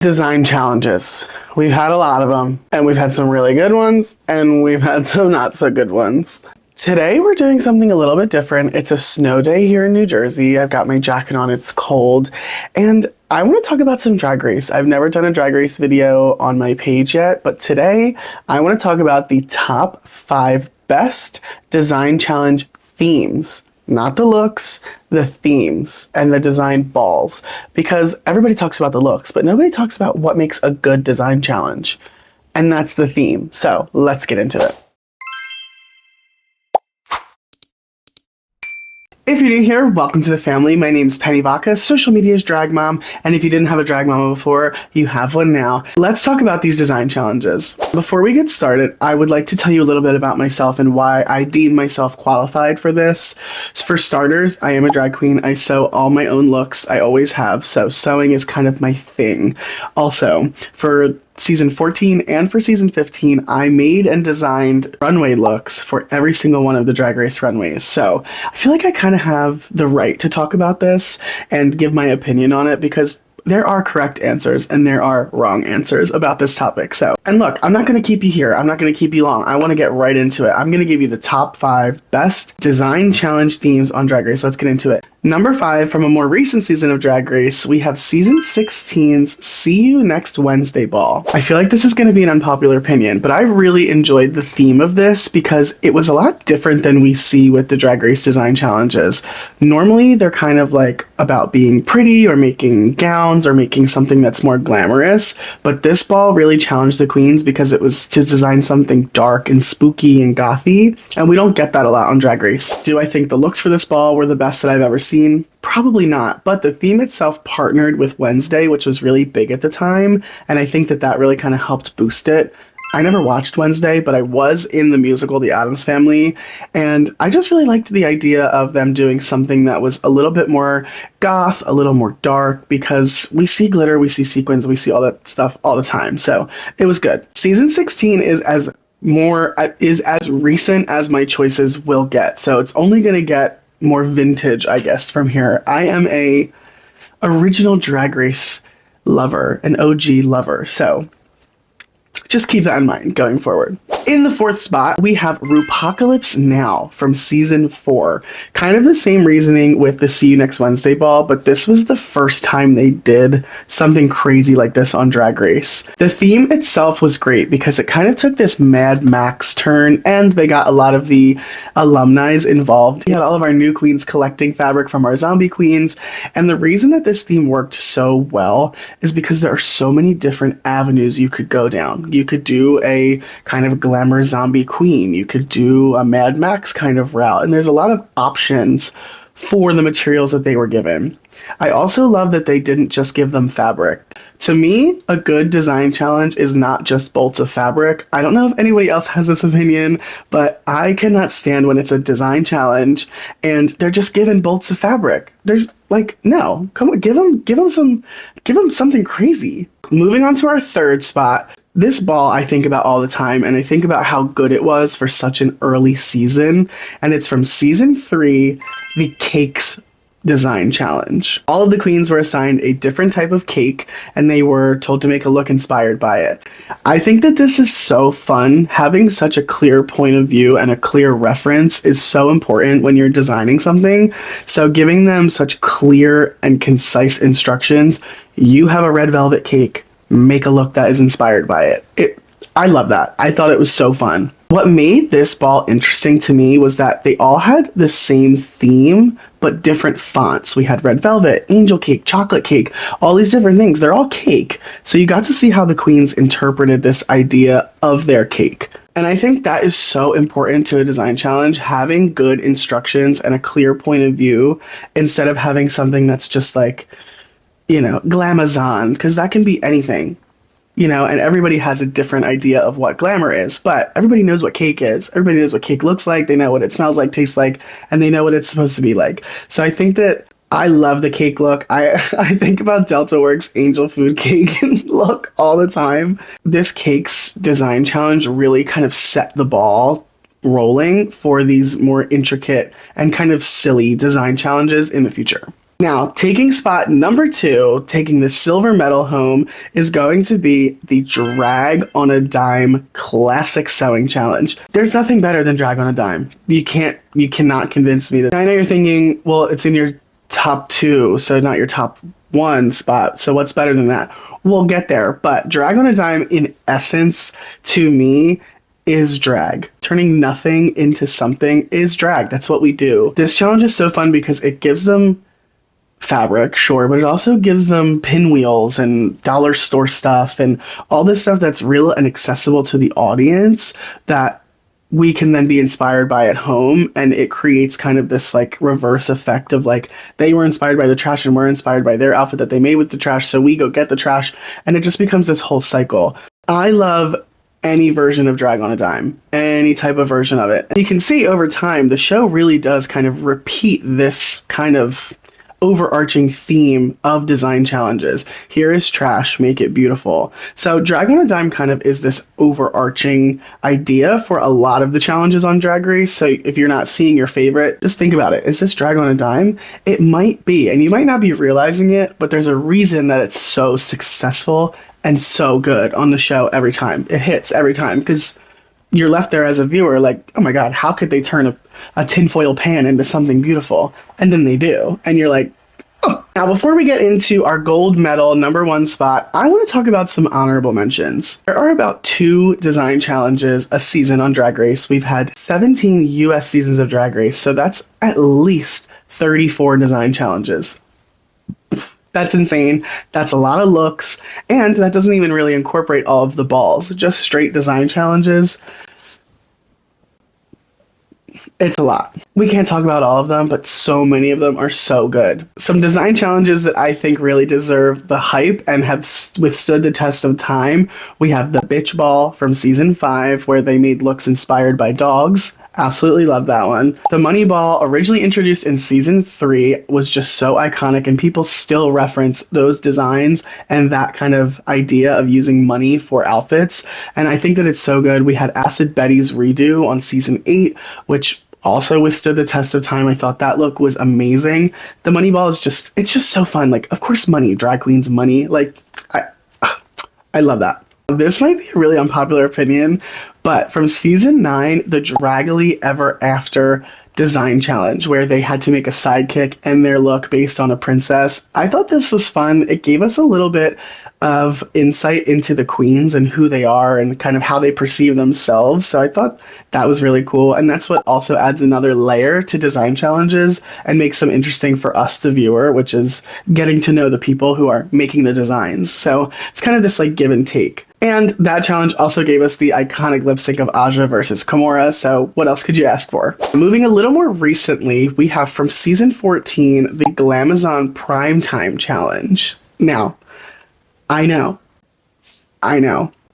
Design challenges. We've had a lot of them, and we've had some really good ones, and we've had some not so good ones. Today we're doing something a little bit different. It's a snow day here in New Jersey. I've got my jacket on, it's cold, and I want to talk about some Drag Race. I've never done a Drag Race video on my page yet, but today I want to talk about the top 5 best design challenge themes. Not the looks, the themes and the design balls. Because everybody talks about the looks, but nobody talks about what makes a good design challenge. And that's the theme. So let's get into it. If you're new here, welcome to the family. My name is Penny Vahka, social media's drag mom, and if you didn't have a drag mama before, you have one now. Let's talk about these design challenges. Before we get started, I would like to tell you a little bit about myself and why I deem myself qualified for this. For starters, I am a drag queen. I sew all my own looks. I always have, so sewing is kind of my thing. Also, for season 14 and for season 15, I made and designed runway looks for every single one of the Drag Race runways. So I feel like I kind of have the right to talk about this and give my opinion on it because there are correct answers and there are wrong answers about this topic. And look, I'm not going to keep you here. I'm not going to keep you long. I want to get right into it. I'm going to give you the top 5 best design challenge themes on Drag Race. Let's get into it. Number 5, from a more recent season of Drag Race, we have season 16's See You Next Wednesday ball. I feel like this is going to be an unpopular opinion, but I really enjoyed the theme of this because it was a lot different than we see with the Drag Race design challenges. Normally, they're kind of like about being pretty or making gowns or making something that's more glamorous, but this ball really challenged the queens because it was to design something dark and spooky and gothy, and we don't get that a lot on Drag Race. Do I think the looks for this ball were the best that I've ever seen? Probably not, but the theme itself partnered with Wednesday, which was really big at the time, and I think that really kind of helped boost it. I never watched Wednesday, but I was in the musical The Addams Family, and I just really liked the idea of them doing something that was a little bit more goth, a little more dark, because we see glitter, we see sequins, we see all that stuff all the time, so it was good. Season 16 is as recent as my choices will get, so it's only going to get more vintage, I guess, from here. I am a original Drag Race lover, an OG lover, so just keep that in mind going forward. In the 4th spot, we have Rupocalypse Now from season 4. Kind of the same reasoning with the See You Next Wednesday ball, but this was the first time they did something crazy like this on Drag Race. The theme itself was great because it kind of took this Mad Max turn, and they got a lot of the alumni involved. We had all of our new queens collecting fabric from our zombie queens, and the reason that this theme worked so well is because there are so many different avenues you could go down. You could do a kind of glamour zombie queen. You could do a Mad Max kind of route. And there's a lot of options for the materials that they were given. I also love that they didn't just give them fabric. To me, a good design challenge is not just bolts of fabric. I don't know if anybody else has this opinion, but I cannot stand when it's a design challenge and they're just given bolts of fabric. There's like, no, come on, give them something crazy. Moving on to our 3rd spot. This ball I think about all the time, and I think about how good it was for such an early season, and it's from season 3, the Cakes design challenge. All of the queens were assigned a different type of cake, and they were told to make a look inspired by it. I think that this is so fun. Having such a clear point of view and a clear reference is so important when you're designing something. So giving them such clear and concise instructions, you have a red velvet cake, make a look that is inspired by it. I love that. I thought it was so fun. What made this ball interesting to me was that they all had the same theme, but different fonts. We had red velvet, angel cake, chocolate cake, all these different things. They're all cake. So you got to see how the queens interpreted this idea of their cake. And I think that is so important to a design challenge, having good instructions and a clear point of view instead of having something that's just like, glamazon, because that can be anything. And everybody has a different idea of what glamour is, but everybody knows what cake is. Everybody knows what cake looks like. They know what it smells like, tastes like, and they know what it's supposed to be like. So I think that I love the cake look. I think about Delta Works angel food cake look all the time. This cake's design challenge really kind of set the ball rolling for these more intricate and kind of silly design challenges in the future. Now, taking spot number 2, taking the silver medal home, is going to be the Drag on a Dime Classic Sewing Challenge. There's nothing better than Drag on a Dime. You cannot convince me that. I know you're thinking, well, it's in your top 2, so not your top 1 spot. So what's better than that? We'll get there. But Drag on a Dime, in essence, to me, is drag. Turning nothing into something is drag. That's what we do. This challenge is so fun because it gives them fabric, sure, but it also gives them pinwheels and dollar store stuff and all this stuff that's real and accessible to the audience that we can then be inspired by at home. And it creates kind of this like reverse effect of like they were inspired by the trash and we're inspired by their outfit that they made with the trash, so we go get the trash, and it just becomes this whole cycle. I love any version of Drag on a Dime, any type of version of it. And you can see over time the show really does kind of repeat this kind of overarching theme of design challenges. Here is trash, make it beautiful. So Drag on a Dime kind of is this overarching idea for a lot of the challenges on Drag Race. So if you're not seeing your favorite, just think about it. Is this Drag on a Dime? It might be, and you might not be realizing it, but there's a reason that it's so successful and so good on the show every time. It hits every time because you're left there as a viewer like, oh my god, how could they turn a tinfoil pan into something beautiful? And then they do. And you're like, oh. Now, before we get into our gold medal number 1 spot, I want to talk about some honorable mentions. There are about 2 design challenges a season on Drag Race. We've had 17 US seasons of Drag Race, so that's at least 34 design challenges. That's insane. That's a lot of looks, and that doesn't even really incorporate all of the balls. Just straight design challenges. It's a lot. We can't talk about all of them, but so many of them are so good. Some design challenges that I think really deserve the hype and have withstood the test of time. We have the Bitch Ball from season 5, where they made looks inspired by dogs. Absolutely love that one. The Money Ball, originally introduced in season 3, was just so iconic, and people still reference those designs and that kind of idea of using money for outfits. And I think that it's so good. We had Acid Betty's redo on season 8, which also withstood the test of time. I thought that look was amazing. The Money Ball is just, it's just so fun. Like, of course, money, drag queens, money. Like, I love that. This might be a really unpopular opinion, but from season 9, the Draggily Ever After design challenge, where they had to make a sidekick and their look based on a princess, I thought this was fun. It gave us a little bit of insight into the queens and who they are and kind of how they perceive themselves. So I thought that was really cool. And that's what also adds another layer to design challenges and makes them interesting for us, the viewer, which is getting to know the people who are making the designs. So it's kind of this like give and take. And that challenge also gave us the iconic lip sync of Aja versus Kimora, so what else could you ask for? Moving a little more recently, we have from season 14, the Glamazon Primetime Challenge. Now, I know,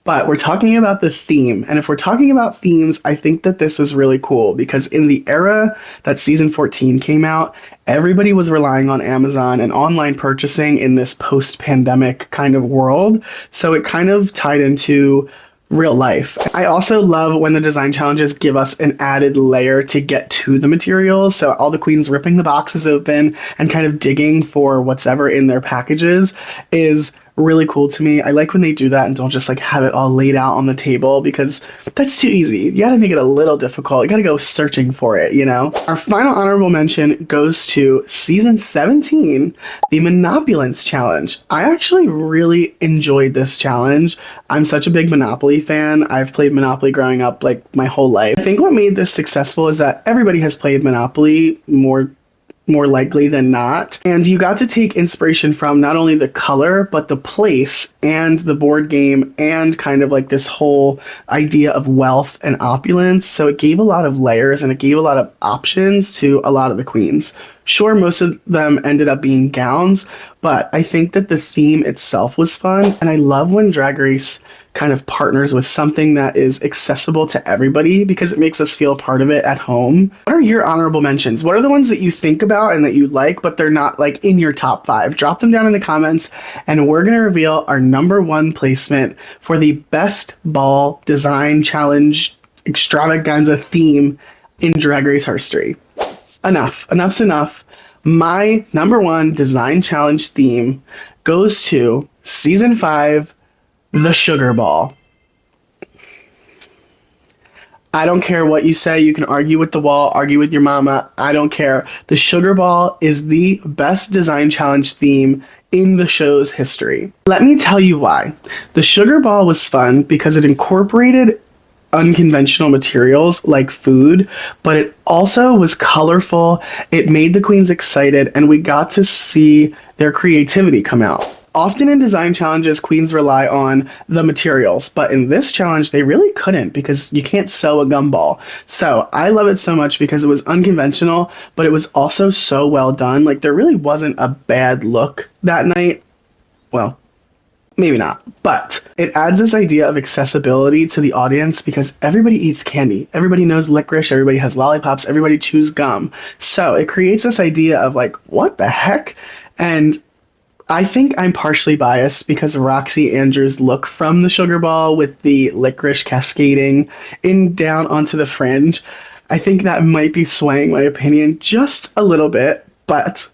but we're talking about the theme, and if we're talking about themes, I think that this is really cool, because in the era that season 14 came out, everybody was relying on Amazon and online purchasing in this post-pandemic kind of world, so it kind of tied into real life. I also love when the design challenges give us an added layer to get to the materials, so all the queens ripping the boxes open and kind of digging for what's ever in their packages is really cool to me. I like when they do that and don't just like have it all laid out on the table, because that's too easy. You gotta make it a little difficult. You gotta go searching for it, you know? Our final honorable mention goes to season 17, the Monopulence Challenge. I actually really enjoyed this challenge. I'm such a big Monopoly fan. I've played Monopoly growing up like my whole life. I think what made this successful is that everybody has played Monopoly more likely than not. And you got to take inspiration from not only the color, but the place and the board game and kind of like this whole idea of wealth and opulence. So it gave a lot of layers and it gave a lot of options to a lot of the queens. Sure, most of them ended up being gowns, but I think that the theme itself was fun. And I love when Drag Race kind of partners with something that is accessible to everybody, because it makes us feel part of it at home. What are your honorable mentions? What are the ones that you think about and that you like, but they're not like in your top 5? Drop them down in the comments, and we're going to reveal our number 1 placement for the best ball design challenge extravaganza theme in Drag Race history. Enough's enough. My number one design challenge theme goes to season 5, the sugar ball. I don't care what you say. You can argue with the wall, argue with your mama. I don't care. The sugar ball is the best design challenge theme in the show's history. Let me tell you why. The sugar ball was fun because it incorporated unconventional materials like food, but it also was colorful. It made the queens excited, and we got to see their creativity come out. Often in design challenges, queens rely on the materials, but in this challenge, they really couldn't because you can't sew a gumball. So I love it so much because it was unconventional, but it was also so well done. Like, there really wasn't a bad look that night. Well, maybe not, but it adds this idea of accessibility to the audience because everybody eats candy. Everybody knows licorice, everybody has lollipops, everybody chews gum. So it creates this idea of like, what the heck? And I think I'm partially biased because Roxy Andrews' look from the sugar ball with the licorice cascading in down onto the fringe, I think that might be swaying my opinion just a little bit, but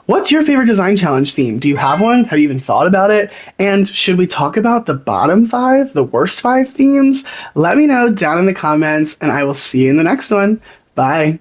what's your favorite design challenge theme? Do you have one? Have you even thought about it? And should we talk about the bottom 5, the worst 5 themes? Let me know down in the comments, and I will see you in the next one. Bye.